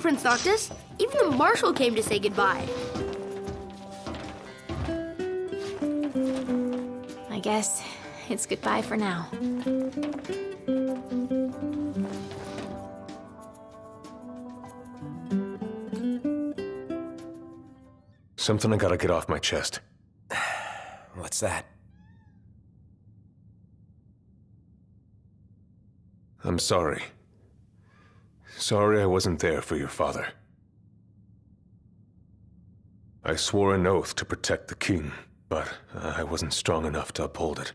Prince Noctis. Even the Marshal came to say goodbye. I guess it's goodbye for now. Something I gotta get off my chest. What's that? I'm sorry. Sorry I wasn't there for your father. I swore an oath to protect the king, but I wasn't strong enough to uphold it.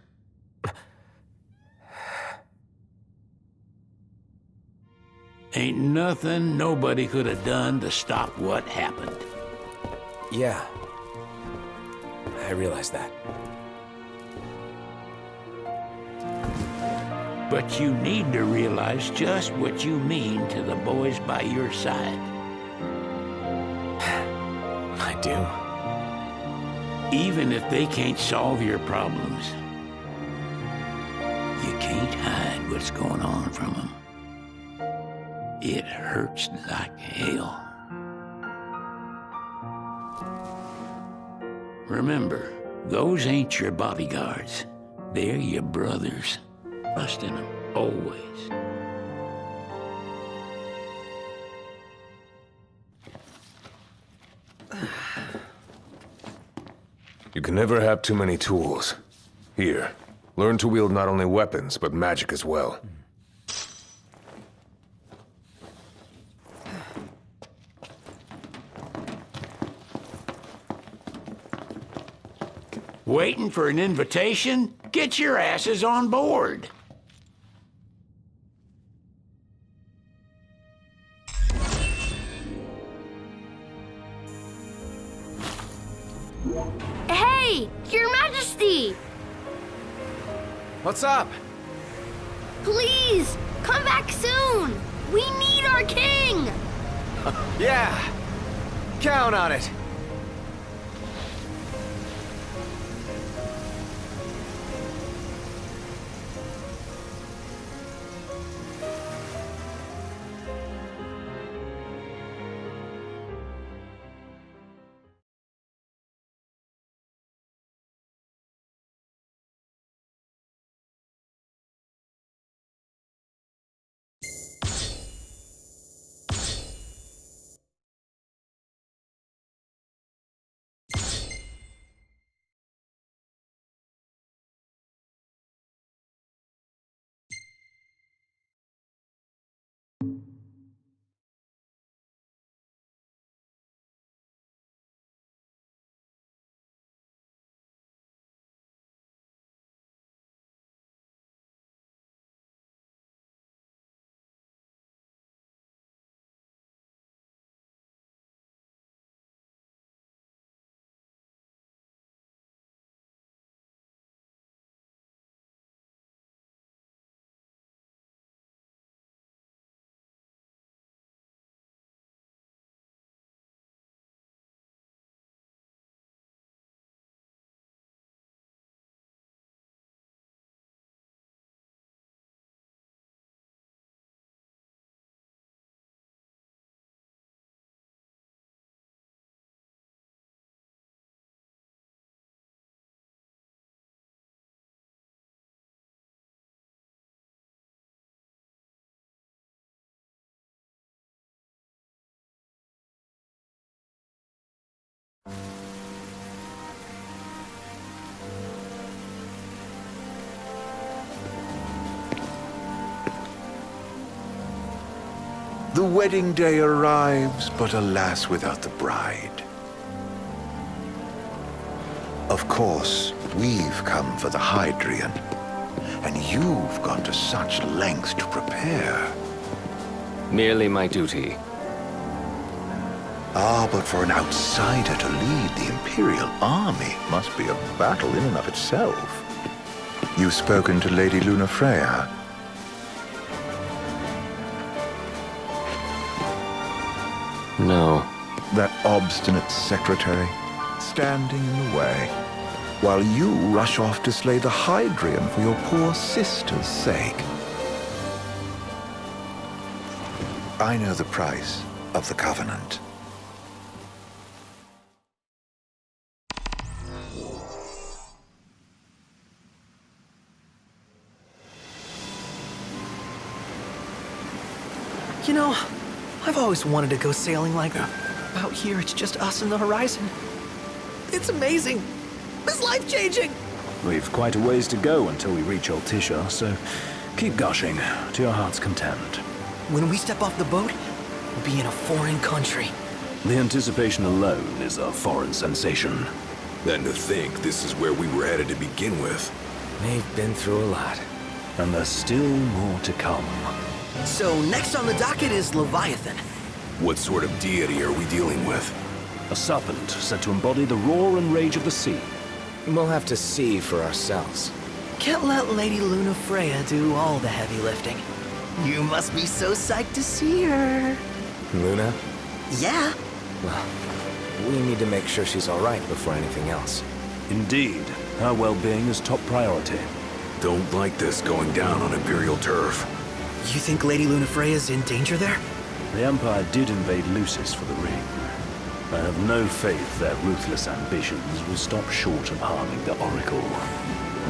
Ain't nothing nobody could have done to stop what happened. Yeah. I realize that. But you need to realize just what you mean to the boys by your side. I do. Even if they can't solve your problems, you can't hide what's going on from them. It hurts like hell. Remember, those ain't your bodyguards. They're your brothers. Trust in them, always. You can never have too many tools. Here, learn to wield not only weapons, but magic as well. Waiting for an invitation? Get your asses on board. Hey, Your Majesty! What's up? Please, come back soon! We need our king! Yeah. Count on it. The wedding day arrives, but alas, without the bride. Of course, we've come for the Hydrian, and you've gone to such lengths to prepare. Merely my duty. Ah, but for an outsider to lead the Imperial army must be a battle in and of itself. You've spoken to Lady Lunafreya. No. That obstinate secretary, standing in the way, while you rush off to slay the Hydrian for your poor sister's sake. I know the price. of the Covenant. You know, I've always wanted to go sailing like that. Out here, it's just us and the horizon. It's amazing. It's life-changing. We've quite a ways to go until we reach Altisha, so keep gushing to your heart's content. When we step off the boat, we'll be in a foreign country. The anticipation alone is a foreign sensation. Then to think this is where we were headed to begin with. They've been through a lot. And there's still more to come. So next on the docket is Leviathan. What sort of deity are we dealing with? A serpent said to embody the roar and rage of the sea. We'll have to see for ourselves. Can't let Lady Luna Freya do all the heavy lifting. You must be so psyched to see her. Luna? Yeah. Well, we need to make sure she's all right before anything else. Indeed, her well-being is top priority. Don't like this going down on Imperial turf. You think Lady Luna Freya's in danger there? The Empire did invade Lucis for the ring. I have no faith their ruthless ambitions will stop short of harming the Oracle.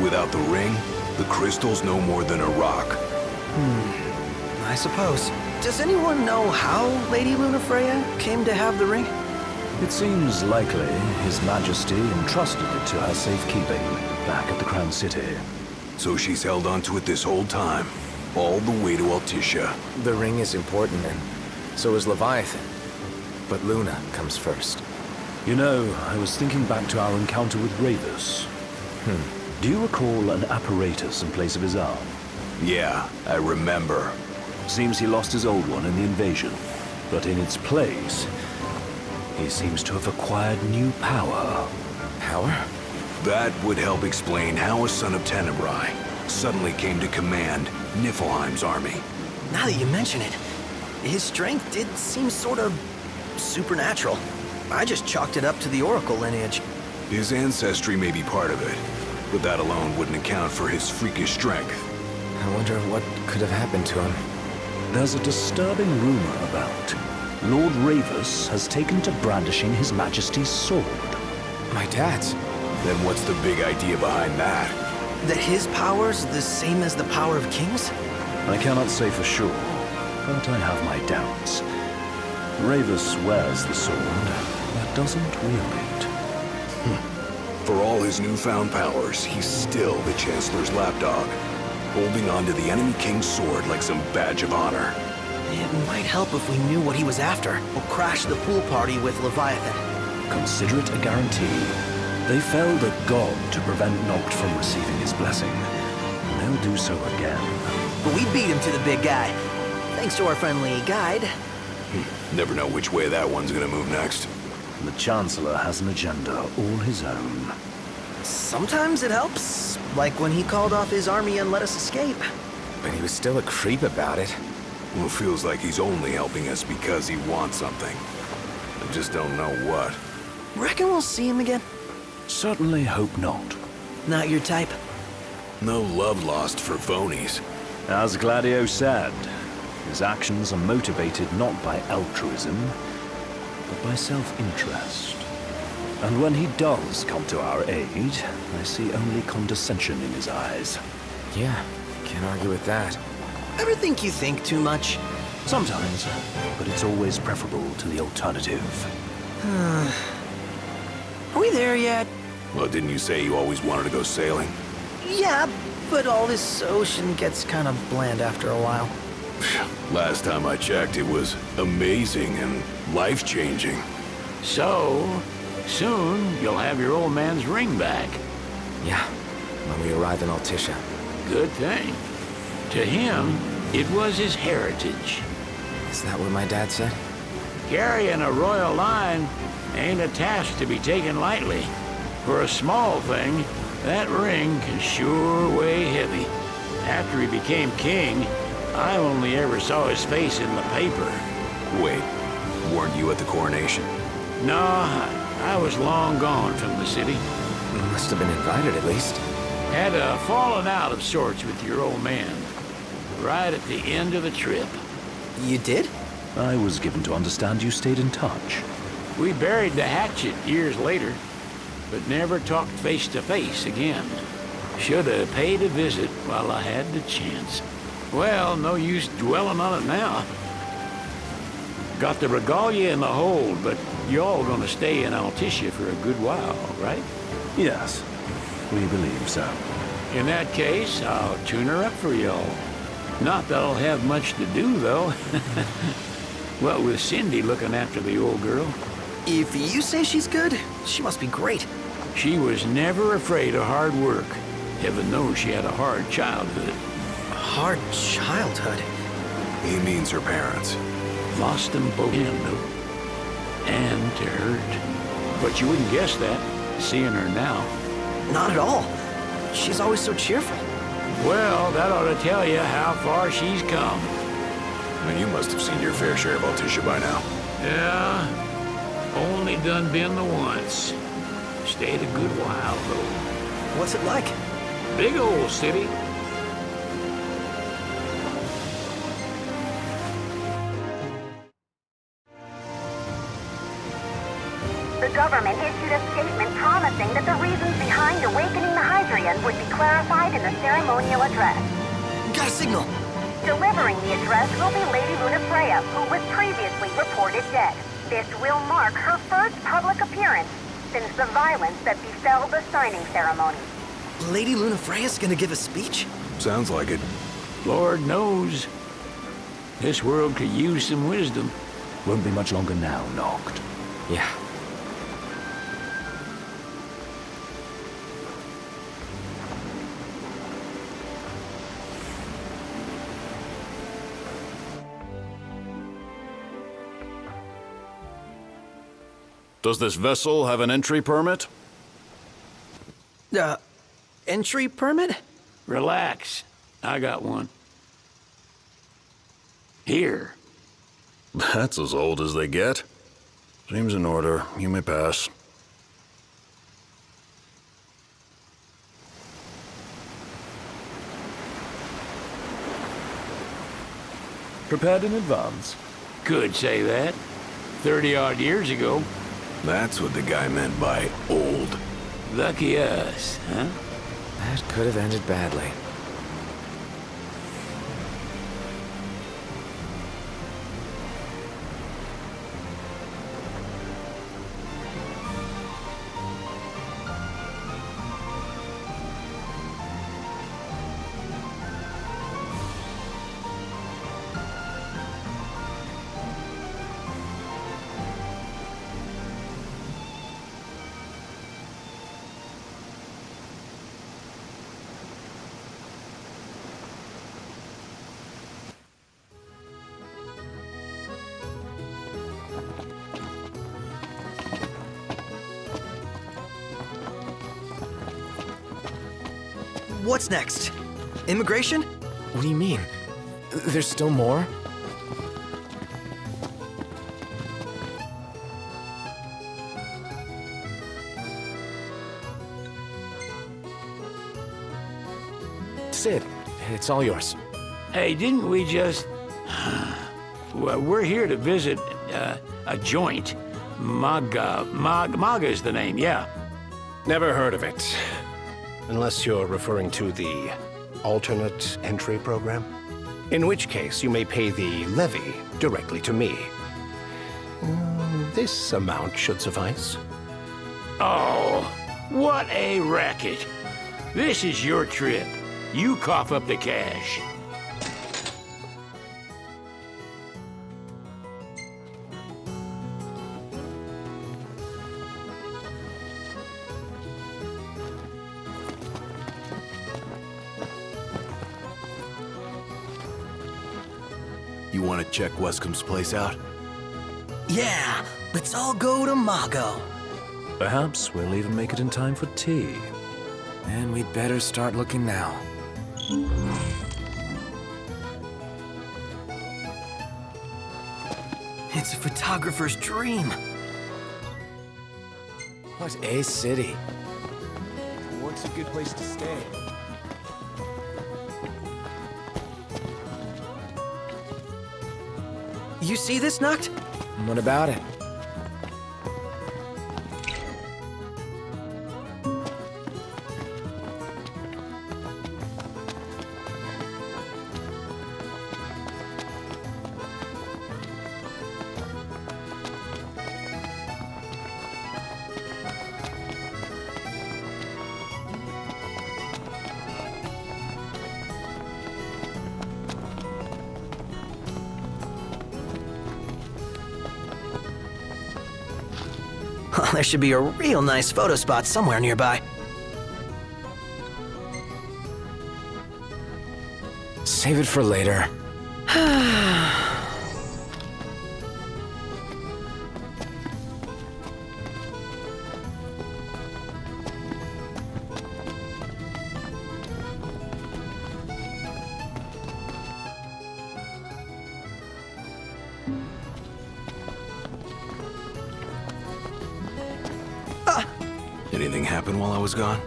Without the ring, the crystal's no more than a rock. I suppose. Does anyone know how Lady Luna Freya came to have the ring? It seems likely His Majesty entrusted it to her safekeeping back at the Crown City. So she's held onto it this whole time, all the way to Altisha. The ring is important, and so is Leviathan. But Luna comes first. You know, I was thinking back to our encounter with Ravus. Do you recall an apparatus in place of his arm? Yeah, I remember. Seems he lost his old one in the invasion, but in its place, he seems to have acquired new power. Power? That would help explain how a son of Tenebrai suddenly came to command Niflheim's army. Now that you mention it, his strength did seem sort of supernatural. I just chalked it up to the Oracle lineage. His ancestry may be part of it, but that alone wouldn't account for his freakish strength. I wonder what could have happened to him. There's a disturbing rumor about Lord Ravus has taken to brandishing His Majesty's sword. My dad's. Then what's the big idea behind that? That his power's the same as the power of kings? I cannot say for sure, but I have my doubts. Ravus wears the sword, but doesn't wield it. For all his newfound powers, he's still the Chancellor's lapdog, holding on to the enemy king's sword like some badge of honor. It might help if we knew what he was after. We'll crash the pool party with Leviathan. Consider it a guarantee. They felled a god to prevent Noct from receiving his blessing. And they'll do so again. But we beat him to the big guy. Thanks to our friendly guide. Never know which way that one's gonna move next. The Chancellor has an agenda all his own. Sometimes it helps. Like when he called off his army and let us escape. But he was still a creep about it. Well, it feels like he's only helping us because he wants something. I just don't know what. Reckon we'll see him again? Certainly hope not. Not your type? No love lost for phonies. As Gladio said, his actions are motivated not by altruism, but by self-interest. And when he does come to our aid, I see only condescension in his eyes. Yeah, can't argue with that. Ever think you think too much? Sometimes, but it's always preferable to the alternative. Are we there yet? Well, didn't you say you always wanted to go sailing? Yeah, but all this ocean gets kind of bland after a while. Last time I checked, it was amazing and life-changing. So, soon you'll have your old man's ring back. Yeah, when we arrive in Altisha. Good thing. To him, it was his heritage. Is that what my dad said? Carrying a royal line ain't a task to be taken lightly. For a small thing, that ring can sure weigh heavy. After he became king, I only ever saw his face in the paper. Wait, weren't you at the coronation? No, I was long gone from the city. Must have been invited at least. Had a falling out of sorts with your old man. Right at the end of the trip. You did? I was given to understand you stayed in touch. We buried the hatchet years later, but never talked face to face again. Should have paid a visit while I had the chance. Well, no use dwelling on it now. Got the regalia in the hold, but y'all gonna stay in Altissia for a good while, right? Yes, we believe so. In that case, I'll tune her up for y'all. Not that I'll have much to do, though. What with Cindy looking after the old girl. If you say she's good, she must be great. She was never afraid of hard work. Heaven knows she had a hard childhood. Hard childhood? He means her parents. Lost them both in, though. And to hurt. But you wouldn't guess that, seeing her now. Not at all. She's always so cheerful. Well, that ought to tell you how far she's come. And you must have seen your fair share of Altissia by now. Yeah, only done been the once. Stayed a good while, though. What's it like? Big old city. The government issued a statement promising that the reasons behind awakening the Hydrian would be clarified in the ceremonial address. Got a signal! Delivering the address will be Lady Lunafreya, who was previously reported dead. This will mark her first public appearance since the violence that befell the signing ceremony. Lady Lunafreya's gonna give a speech? Sounds like it. Lord knows. This world could use some wisdom. Won't be much longer now, Noct. Yeah. Does this vessel have an entry permit? Entry permit? Relax. I got one. Here. That's as old as they get. Seems in order. You may pass. Prepared in advance? Could say that. 30-odd years ago. That's what the guy meant by old. Lucky us, huh? That could have ended badly. What's next? Immigration? What do you mean? There's still more? Sid, it's all yours. Hey, didn't we just... Well, we're here to visit a joint. Maga's the name, yeah. Never heard of it. Unless you're referring to the alternate entry program. In which case, you may pay the levy directly to me. This amount should suffice. Oh, what a racket. This is your trip. You cough up the cash. You want to check Wescom's place out? Yeah, let's all go to Mago. Perhaps we'll even make it in time for tea. And we'd better start looking now. It's a photographer's dream. What a city. What's a good place to stay? You see this, Noct? What about it? Oh, there should be a real nice photo spot somewhere nearby. Save it for later. Anything happen while I was gone?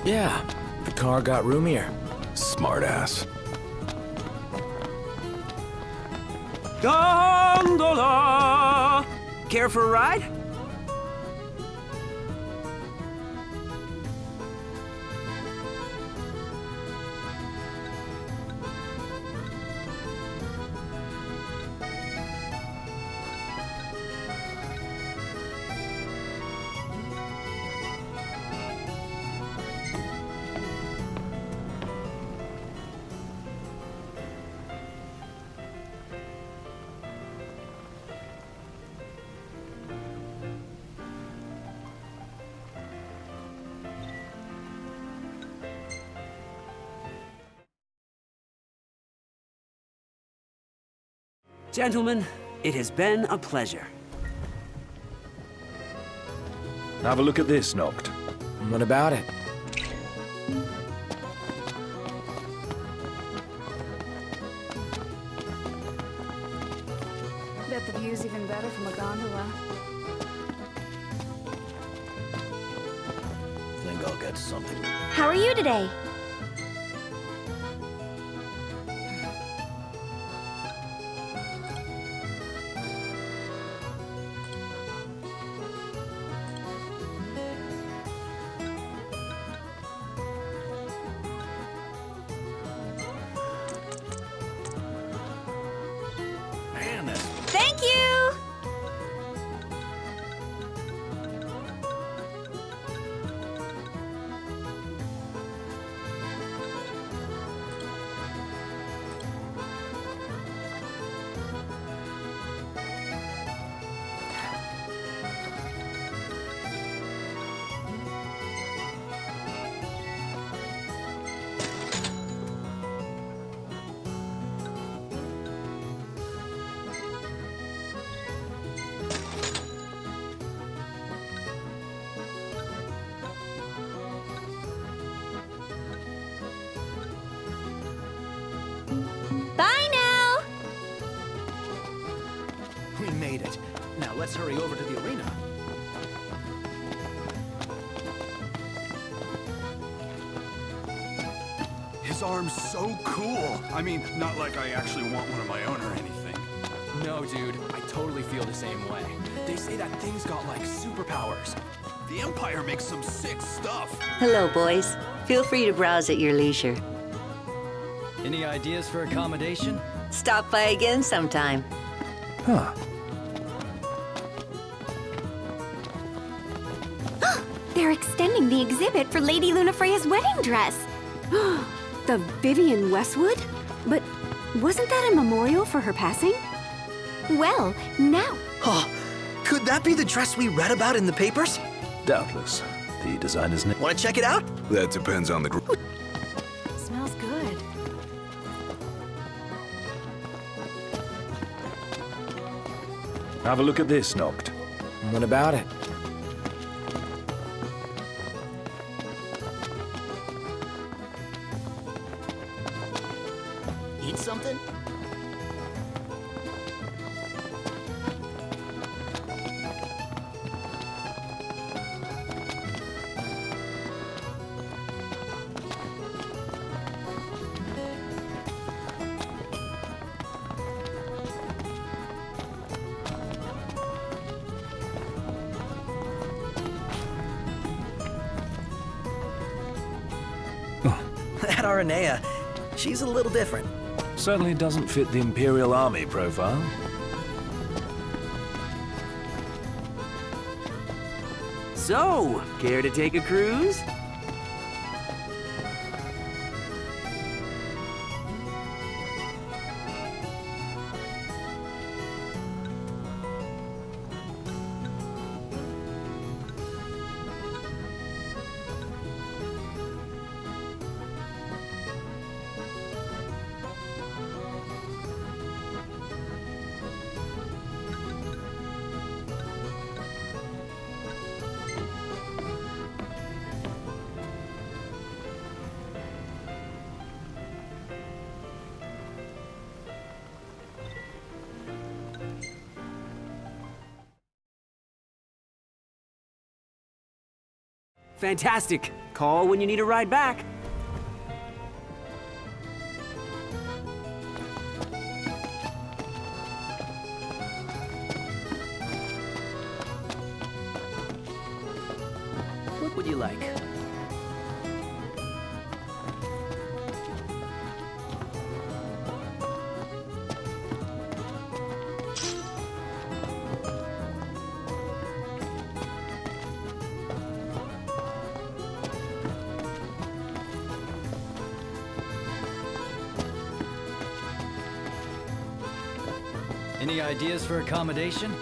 Yeah, the car got roomier. Smartass. Gondola! Care for a ride? Gentlemen, it has been a pleasure. Have a look at this, Noct. What about it? Bet the view's even better from a gondola. Think I'll get something. How are you today? Thank you! Bye now! We made it. Now let's hurry over to the arena. His arm's so cool. I mean, not like I actually want one of my own or anything. No, dude, I totally feel the same way. They say that thing's got, like, superpowers. The Empire makes some sick stuff. Hello, boys. Feel free to browse at your leisure. Any ideas for accommodation? Stop by again sometime. Huh. They're extending the exhibit for Lady Lunafreya's wedding dress. The Vivian Westwood? But wasn't that a memorial for her passing? Well, now... Oh, could that be the dress we read about in the papers? Doubtless. The designer's name. Want to check it out? That depends on the group. Smells good. Have a look at this, Noct. What about it? Eat something? That Aranea, she's a little different. Certainly doesn't fit the Imperial Army profile. So, care to take a cruise? Fantastic. Call when you need a ride back. What would you like? Any ideas for accommodation?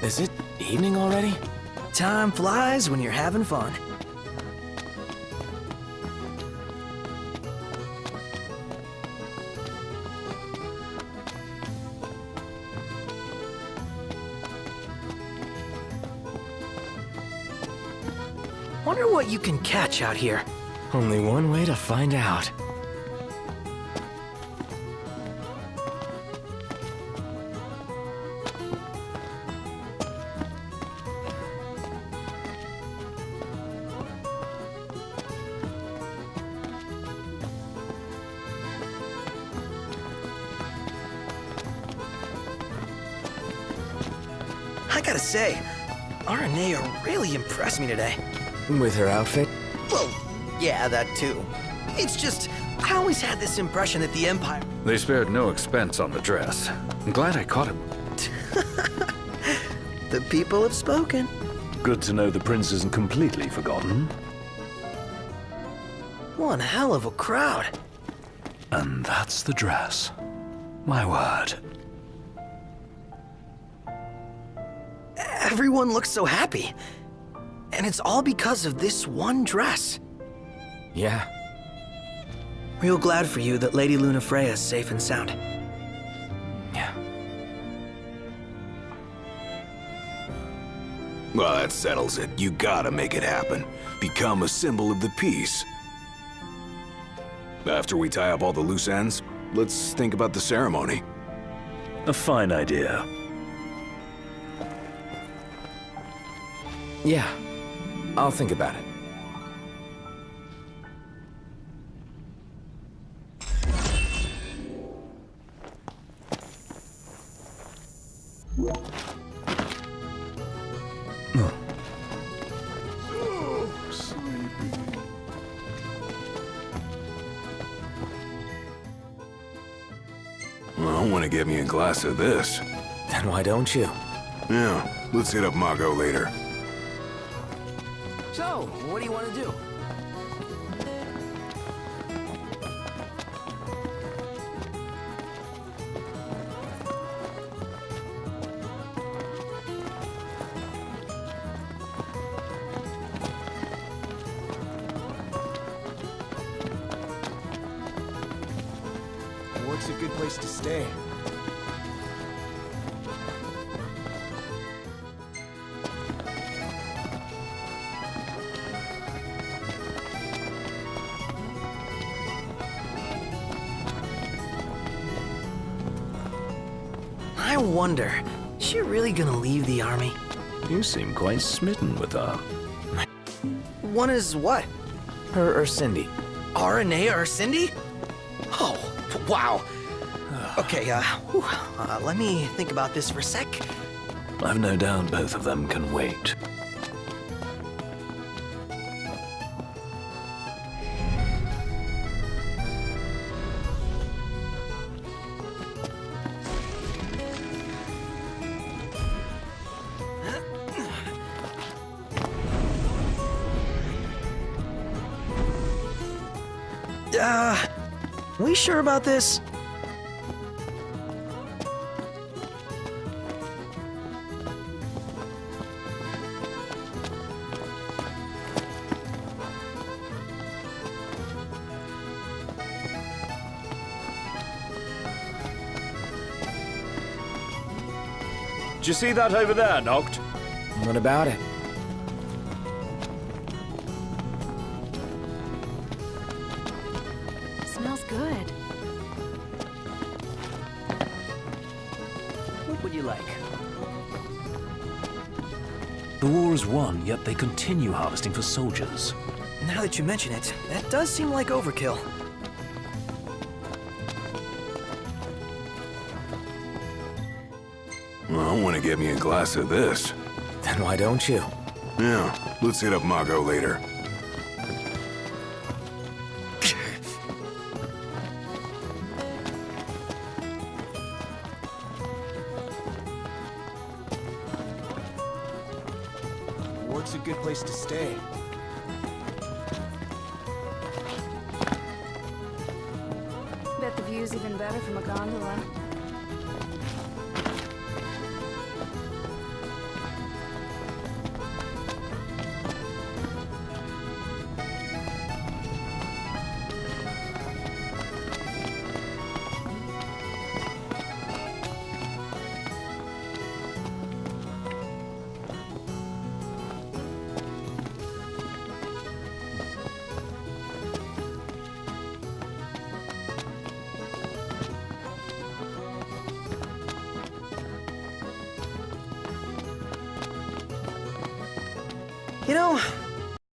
Is it evening already? Time flies when you're having fun. Wonder what you can catch out here. Only one way to find out. I gotta say, Aranea really impressed me today. With her outfit? Well, yeah, that too. It's just, I always had this impression that the Empire... They spared no expense on the dress. I'm glad I caught him. The people have spoken. Good to know the prince isn't completely forgotten. One hell of a crowd. And that's the dress. My word. Everyone looks so happy. And it's all because of this one dress. Yeah. Real glad for you that Lady Lunafreya is safe and sound. Yeah. Well, that settles it. You gotta make it happen. Become a symbol of the peace. After we tie up all the loose ends, let's think about the ceremony. A fine idea. Yeah. I'll think about it. Well, I want to get me a glass of this. Then why don't you? Yeah, let's hit up Margot later. So, what do you want to do? What's a good place to stay? I wonder, is she really gonna leave the army? You seem quite smitten with her. One is what? Her or Cindy. RNA or Cindy? Oh, wow. Okay, let me think about this for a sec. I've no doubt both of them can wait. We sure about this? Did you see that over there, Noct? What about it? Smells good. What would you like? The war is won, yet they continue harvesting for soldiers. Now that you mention it, that does seem like overkill. Well, want to get me a glass of this? Then why don't you? Yeah, let's hit up Margot later. What's a good place to stay? Bet the view's even better from a gondola. You know,